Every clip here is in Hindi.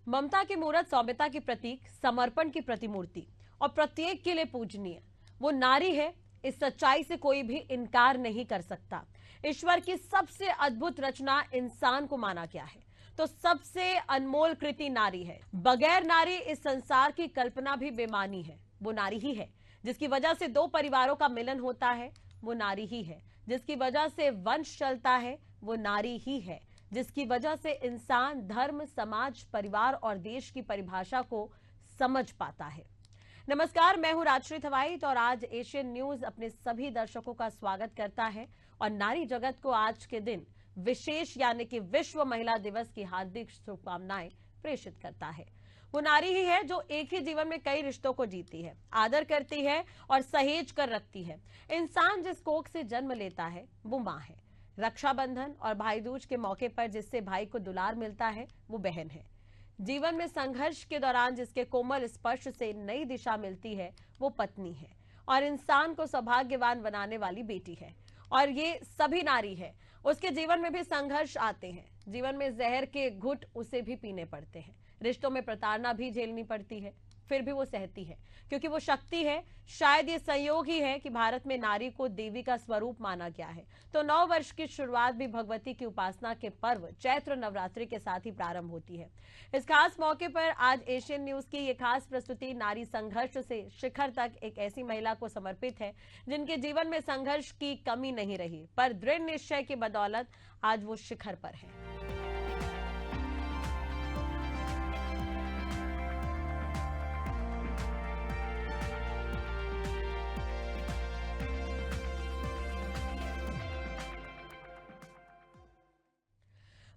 ममता की मूरत सौम्यता की प्रतीक, समर्पण की प्रतिमूर्ति और प्रत्येक के लिए पूजनीय वो नारी है। इस सच्चाई से कोई भी इनकार नहीं कर सकता। ईश्वर की सबसे अद्भुत रचना इंसान को माना गया है, तो सबसे अनमोल कृति नारी है। बगैर नारी इस संसार की कल्पना भी बेमानी है। वो नारी ही है जिसकी वजह से दो परिवारों का मिलन होता है। वो नारी ही है जिसकी वजह से वंश चलता है। वो नारी ही है जिसकी वजह से इंसान धर्म, समाज, परिवार और देश की परिभाषा को समझ पाता है। नमस्कार, मैं हूं राजश्री थवाईत और आज एशियन न्यूज अपने सभी दर्शकों का स्वागत करता है और नारी जगत को आज के दिन विशेष यानी कि विश्व महिला दिवस की हार्दिक शुभकामनाएं प्रेषित करता है। वो नारी ही है जो एक ही जीवन में कई रिश्तों को जीती है, आदर करती है और सहेज कर रखती है। इंसान जिस कोख से जन्म लेता है वो माँ है। रक्षाबंधन और भाई दूज के मौके पर जिससे भाई को दुलार मिलता है वो बहन है। जीवन में संघर्ष के दौरान जिसके कोमल स्पर्श से नई दिशा मिलती है वो पत्नी है और इंसान को सौभाग्यवान बनाने वाली बेटी है। और ये सभी नारी है। उसके जीवन में भी संघर्ष आते हैं। जीवन में जहर के घुट उसे भी पीने पड़ते हैं। रिश्तों में प्रताड़ना भी झेलनी पड़ती है, फिर भी वो सहती है क्योंकि वो शक्ति है। शायद ये संयोग ही है कि भारत में नारी को देवी का स्वरूप माना गया है। तो 9 वर्ष की शुरुआत भी भगवती की उपासना के पर्व चैत्र नवरात्रि के साथ ही प्रारंभ होती है। इस खास मौके पर आज एशियन न्यूज की ये खास प्रस्तुति नारी संघर्ष से शिखर तक एक ऐसी महिला को समर्पित है जिनके जीवन में संघर्ष की कमी नहीं रही, पर दृढ़ निश्चय की बदौलत आज वो शिखर पर है।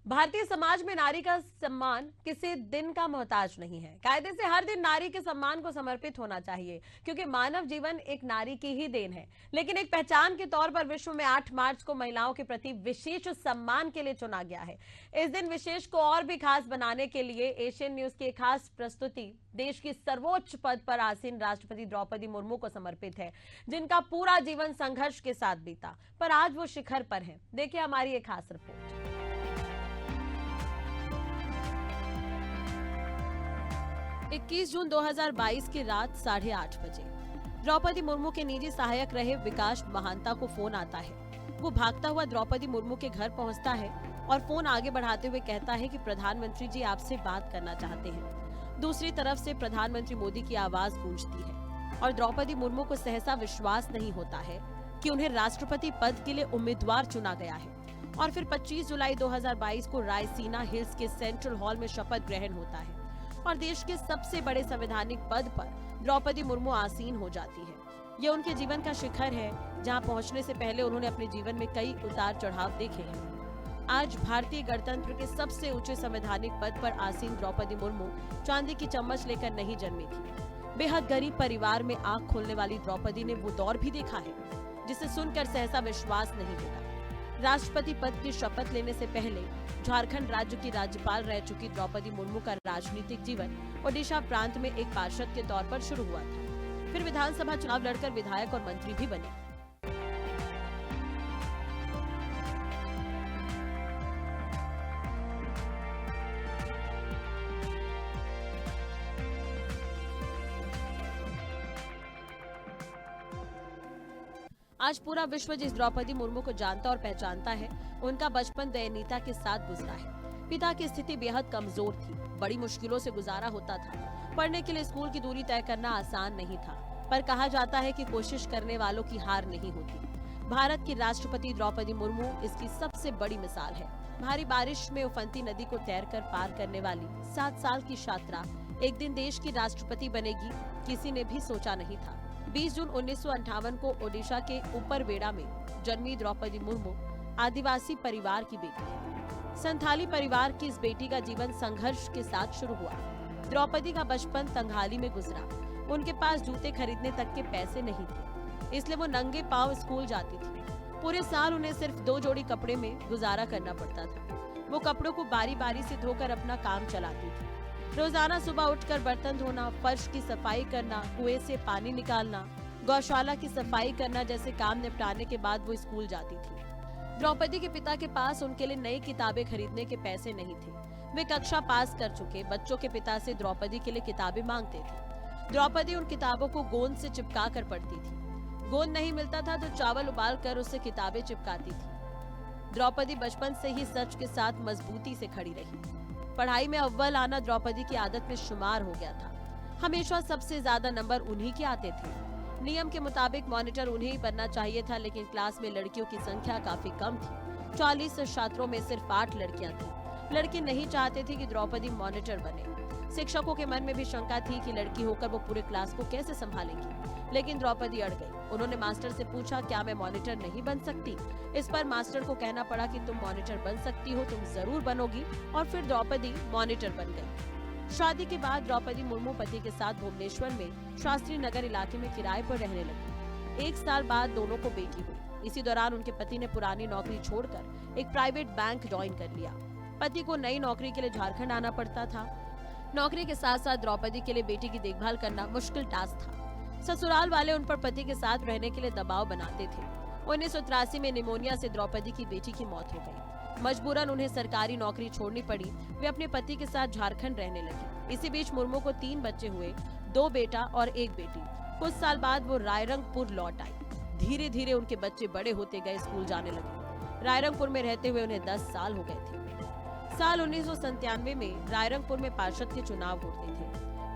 भारतीय समाज में नारी का सम्मान किसी दिन का मोहताज नहीं है। कायदे से हर दिन नारी के सम्मान को समर्पित होना चाहिए क्योंकि मानव जीवन एक नारी की ही देन है। लेकिन एक पहचान के तौर पर विश्व में 8 मार्च को महिलाओं के प्रति विशेष सम्मान के लिए चुना गया है। इस दिन विशेष को और भी खास बनाने के लिए एशियन न्यूज की खास प्रस्तुति देश की सर्वोच्च पद पर आसीन राष्ट्रपति द्रौपदी मुर्मू को समर्पित है, जिनका पूरा जीवन संघर्ष के साथ बीता, पर आज वो शिखर पर है। देखिए हमारी एक खास रिपोर्ट। 21 जून 2022 की रात 8:30 बजे द्रौपदी मुर्मू के निजी सहायक रहे विकास महांता को फोन आता है। वो भागता हुआ द्रौपदी मुर्मू के घर पहुंचता है और फोन आगे बढ़ाते हुए कहता है कि प्रधानमंत्री जी आपसे बात करना चाहते हैं। दूसरी तरफ से प्रधानमंत्री मोदी की आवाज गूंजती है और द्रौपदी मुर्मू को सहसा विश्वास नहीं होता है कि उन्हें राष्ट्रपति पद के लिए उम्मीदवार चुना गया है। और फिर 25 जुलाई 2022 को रायसीना हिल्स के सेंट्रल हॉल में शपथ ग्रहण होता है और देश के सबसे बड़े संवैधानिक पद पर द्रौपदी मुर्मू आसीन हो जाती है। ये उनके जीवन का शिखर है जहां पहुंचने से पहले उन्होंने अपने जीवन में कई उतार चढ़ाव देखे हैं। आज भारतीय गणतंत्र के सबसे ऊंचे संवैधानिक पद पर आसीन द्रौपदी मुर्मू चांदी की चम्मच लेकर नहीं जन्मी थी। बेहद गरीब परिवार में आंख खोलने वाली द्रौपदी ने वो दौर भी देखा है जिसे सुनकर सहसा विश्वास नहीं होगा। राष्ट्रपति पद की शपथ लेने से पहले झारखंड राज्य की राज्यपाल रह चुकी द्रौपदी मुर्मू का राजनीतिक जीवन ओडिशा प्रांत में एक पार्षद के तौर पर शुरू हुआ था। फिर विधानसभा चुनाव लड़कर विधायक और मंत्री भी बने। आज पूरा विश्व जिस द्रौपदी मुर्मू को जानता और पहचानता है, उनका बचपन दयनीयता के साथ गुजरा है। पिता की स्थिति बेहद कमजोर थी, बड़ी मुश्किलों से गुजारा होता था। पढ़ने के लिए स्कूल की दूरी तय करना आसान नहीं था, पर कहा जाता है कि कोशिश करने वालों की हार नहीं होती। भारत की राष्ट्रपति द्रौपदी मुर्मू इसकी सबसे बड़ी मिसाल है। भारी बारिश में उफनती नदी को तैरकर पार करने वाली 7 साल की छात्रा एक दिन देश की राष्ट्रपति बनेगी, किसी ने भी सोचा नहीं था। 20 जून 1958 को ओडिशा के ऊपरवेड़ा में जन्मी द्रौपदी मुर्मू आदिवासी परिवार की बेटी है। संथाली परिवार की इस बेटी का जीवन संघर्ष के साथ शुरू हुआ। द्रौपदी का बचपन तंगहाली में गुजरा। उनके पास जूते खरीदने तक के पैसे नहीं थे, इसलिए वो नंगे पांव स्कूल जाती थी। पूरे साल उन्हें सिर्फ 2 जोड़ी कपड़े में गुजारा करना पड़ता था। वो कपड़ों को बारी बारी से धोकर अपना काम चलाती थी। रोजाना सुबह उठकर बर्तन धोना, फर्श की सफाई करना, कुएं से पानी निकालना, गौशाला की सफाई करना जैसे काम निपटाने के बाद वो स्कूल जाती थी। द्रौपदी के पिता के पास उनके लिए नई किताबें खरीदने के पैसे नहीं थे। वे कक्षा पास कर चुके बच्चों के पिता से द्रौपदी के लिए किताबें मांगते थे। द्रौपदी उन किताबों को गोंद से चिपका कर पढ़ती थी। गोंद नहीं मिलता था तो चावल उबाल कर उससे किताबें चिपकाती थी। द्रौपदी बचपन से ही सच के साथ मजबूती से खड़ी रही। पढ़ाई में अव्वल आना द्रौपदी की आदत में शुमार हो गया था। हमेशा सबसे ज्यादा नंबर उन्हीं के आते थे। नियम के मुताबिक मॉनिटर उन्हें ही बनना चाहिए था, लेकिन क्लास में लड़कियों की संख्या काफी कम थी। 40 छात्रों में सिर्फ 8 लड़कियां थी। लड़के नहीं चाहते थे कि द्रौपदी मॉनिटर बने। शिक्षकों के मन में भी शंका थी कि लड़की होकर वो पूरे क्लास को कैसे संभालेंगी, लेकिन द्रौपदी अड़ गई। उन्होंने मास्टर से पूछा, क्या मैं मॉनिटर नहीं बन सकती? इस पर मास्टर को कहना पड़ा कि तुम मॉनिटर बन सकती हो, तुम जरूर बनोगी। और फिर द्रौपदी मॉनिटर बन गई। शादी के बाद द्रौपदी मुर्मू पति के साथ भुवनेश्वर में शास्त्री नगर इलाके में किराए पर रहने लगी। 1 साल बाद दोनों को बेटी हुई। इसी दौरान उनके पति ने पुरानी नौकरी छोड़कर एक प्राइवेट बैंक ज्वाइन कर लिया। पति को नई नौकरी के लिए झारखंड आना पड़ता था। नौकरी के साथ साथ द्रौपदी के लिए बेटी की देखभाल करना मुश्किल टास्क था। ससुराल वाले उन पर पति के साथ रहने के लिए दबाव बनाते थे। 1983 में निमोनिया से द्रौपदी की बेटी की मौत हो गई। मजबूरन उन्हें सरकारी नौकरी छोड़नी पड़ी। वे अपने पति के साथ झारखंड रहने लगी। इसी बीच मुर्मू को 3 बच्चे हुए, 2 बेटा और 1 बेटी। कुछ साल बाद वो रायरंगपुर लौट आई। धीरे धीरे उनके बच्चे बड़े होते गए, स्कूल जाने लगे। रायरंगपुर में रहते हुए उन्हें 10 साल हो गए थे। साल 1997 में रायरंगपुर में पार्षद के चुनाव होते थे।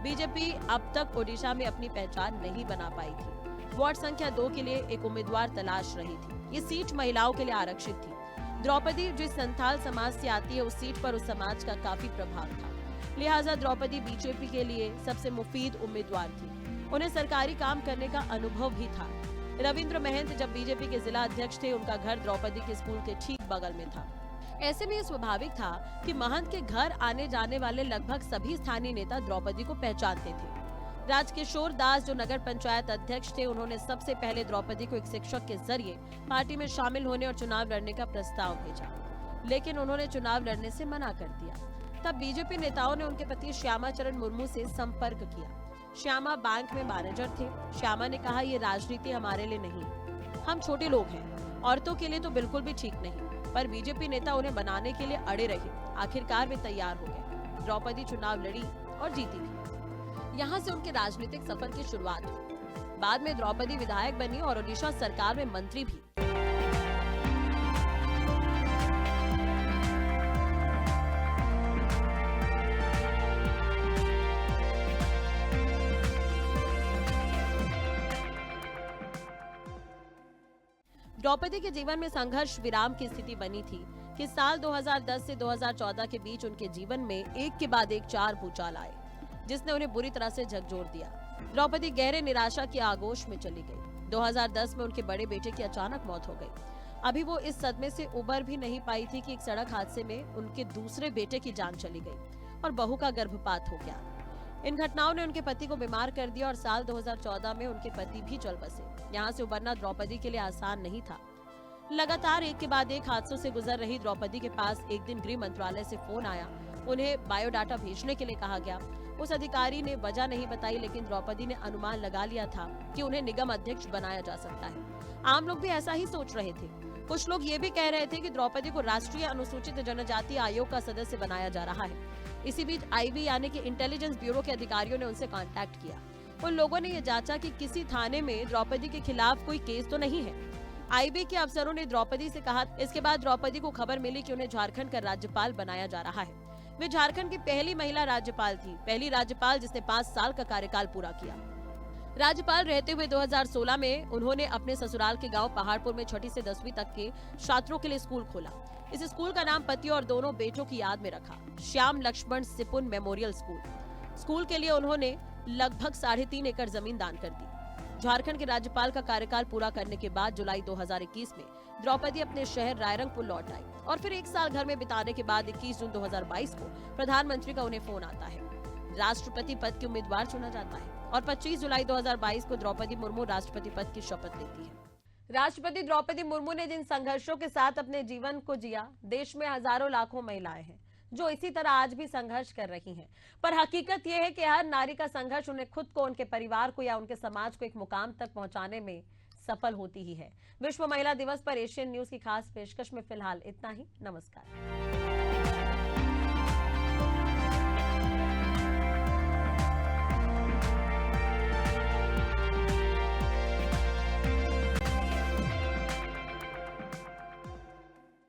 बीजेपी अब तक ओडिशा में अपनी पहचान नहीं बना पाई थी। वार्ड संख्या 2 के लिए एक उम्मीदवार तलाश रही थी। ये सीट महिलाओं के लिए आरक्षित थी। द्रौपदी जिस संथाल समाज से आती है, उस सीट पर उस समाज का काफी प्रभाव था। लिहाजा द्रौपदी बीजेपी के लिए सबसे मुफीद उम्मीदवार थी। उन्हें सरकारी काम करने का अनुभव भी था। रविंद्र महंत जब बीजेपी के जिला अध्यक्ष थे, उनका घर द्रौपदी के स्कूल के ठीक बगल में था। ऐसे में यह स्वाभाविक था कि महंत के घर आने जाने वाले लगभग सभी स्थानीय नेता द्रौपदी को पहचानते थे। राजकिशोर दास जो नगर पंचायत अध्यक्ष थे, उन्होंने सबसे पहले द्रौपदी को एक शिक्षक के जरिए पार्टी में शामिल होने और चुनाव लड़ने का प्रस्ताव भेजा, लेकिन उन्होंने चुनाव लड़ने से मना कर दिया। तब बीजेपी नेताओं ने उनके पति श्यामा चरण मुर्मू से संपर्क किया। श्यामा बैंक में मैनेजर थे। श्यामा ने कहा, ये राजनीति हमारे लिए नहीं, हम छोटे लोग हैं, औरतों के लिए तो बिल्कुल भी ठीक नहीं। पर बीजेपी नेता उन्हें बनाने के लिए अड़े रहे। आखिरकार वे तैयार हो गए। द्रौपदी चुनाव लड़ी और जीती भी। यहाँ से उनके राजनीतिक सफर की शुरुआत हुई। बाद में द्रौपदी विधायक बनी और ओडिशा सरकार में मंत्री भी। द्रौपदी के जीवन में संघर्ष विराम की स्थिति बनी थी कि साल 2010 से 2014 के बीच उनके जीवन में एक के बाद एक 4 भूचाल आए, जिसने उन्हें बुरी तरह से झकझोर दिया। द्रौपदी गहरे निराशा की आगोश में चली गई। 2010 में उनके बड़े बेटे की अचानक मौत हो गई। अभी वो इस सदमे से उबर भी नहीं पाई थी कि एक सड़क हादसे में उनके दूसरे बेटे की जान चली गई और बहू का गर्भपात हो गया। इन घटनाओं ने उनके पति को बीमार कर दिया और साल 2014 में उनके पति भी चल बसे। यहाँ से उबरना द्रौपदी के लिए आसान नहीं था। लगातार एक के बाद एक हादसों से गुजर रही द्रौपदी के पास एक दिन गृह मंत्रालय से फोन आया। उन्हें बायोडाटा भेजने के लिए कहा गया। उस अधिकारी ने वजह नहीं बताई, लेकिन द्रौपदी ने अनुमान लगा लिया था कि उन्हें निगम अध्यक्ष बनाया जा सकता है। आम लोग भी ऐसा ही सोच रहे थे। कुछ लोग ये भी कह रहे थे कि द्रौपदी को राष्ट्रीय अनुसूचित जनजाति आयोग का सदस्य बनाया जा रहा है। इसी बीच आईबी यानी कि इंटेलिजेंस ब्यूरो के अधिकारियों ने उनसे कांटेक्ट किया। उन लोगों ने ये जांचा कि किसी थाने में द्रौपदी के खिलाफ कोई केस तो नहीं है। आईबी के अफसरों ने द्रौपदी से कहा। इसके बाद द्रौपदी को खबर मिली कि उन्हें झारखंड का राज्यपाल बनाया जा रहा है। वे झारखंड की पहली महिला राज्यपाल थी, पहली राज्यपाल जिसने 5 साल का कार्यकाल पूरा किया। राज्यपाल रहते हुए 2016 में उन्होंने अपने ससुराल के गांव पहाड़पुर में 6ठी से 10वीं तक के छात्रों के लिए स्कूल खोला। इस स्कूल का नाम पति और दोनों बेटों की याद में रखा, Shyam Laxman Sipun memorial school. School के लिए उन्होंने लगभग 3.5 एकड़ जमीन दान कर दी। झारखंड के राज्यपाल का कार्यकाल पूरा करने के बाद जुलाई 2021 में द्रौपदी अपने शहर रायरंगपुर लौट आई और फिर 1 साल घर में बिताने के बाद 21 जून 2022 को प्रधानमंत्री का उन्हें फोन आता है। राष्ट्रपति पद के उम्मीदवार चुना जाता है और 25 जुलाई 2022 को द्रौपदी मुर्मू राष्ट्रपति पद की शपथ लेती है। राष्ट्रपति द्रौपदी मुर्मू ने जिन संघर्षों के साथ अपने जीवन को जिया, देश में हजारों लाखों महिलाएं हैं जो इसी तरह आज भी संघर्ष कर रही हैं। पर हकीकत यह है कि हर नारी का संघर्ष उन्हें खुद को, उनके परिवार को या उनके समाज को एक मुकाम तक पहुंचाने में सफल होती ही है। विश्व महिला दिवस पर एशियन न्यूज की खास पेशकश में फिलहाल इतना ही। नमस्कार।